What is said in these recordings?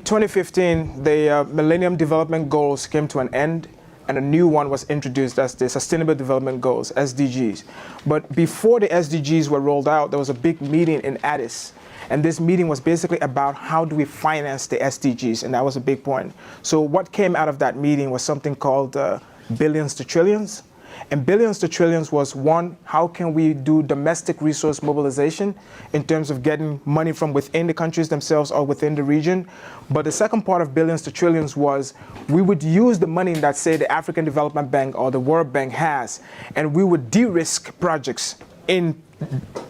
2015, the Millennium Development Goals came to an end, and a new one was introduced as the Sustainable Development Goals, SDGs. But before the SDGs were rolled out, there was a big meeting in Addis. And this meeting was basically about how do we finance the SDGs, and that was a big point. So what came out of that meeting was something called billions to trillions. And billions to trillions was one, how can we do domestic resource mobilization in terms of getting money from within the countries themselves or within the region. But the second part of billions to trillions was we would use the money that, say, the African Development Bank or the World Bank has, and we would de-risk projects in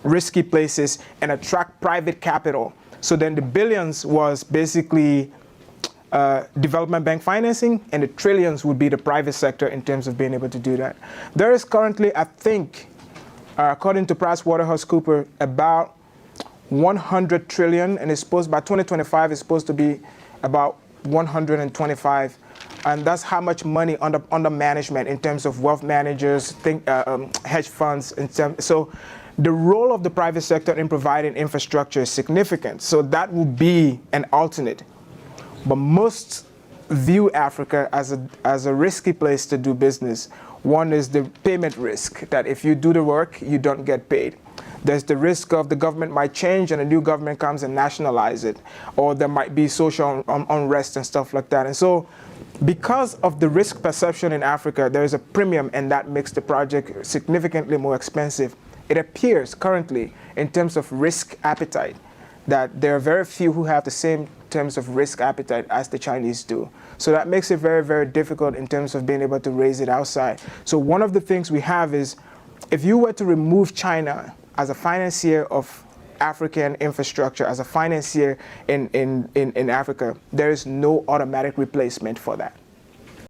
risky places and attract private capital. So then the billions was basically development bank financing, and the trillions would be the private sector in terms of being able to do that. There is currently, I think, according to PricewaterhouseCoopers, about 100 trillion, and it's supposed by 2025 it's supposed to be about 125, and that's how much money under management in terms of wealth managers, hedge funds, so the role of the private sector in providing infrastructure is significant. So that will be an alternate. But most view Africa as a risky place to do business. One is the payment risk, that if you do the work, you don't get paid. There's the risk of the government might change and a new government comes and nationalize it, or there might be social unrest and stuff like that. And so because of the risk perception in Africa, there is a premium, and that makes the project significantly more expensive. It appears currently, in terms of risk appetite, that there are very few who have the same terms of risk appetite as the Chinese do. So that makes it very, very difficult in terms of being able to raise it outside. So one of the things we have is, if you were to remove China as a financier of African infrastructure, as a financier in Africa, there is no automatic replacement for that.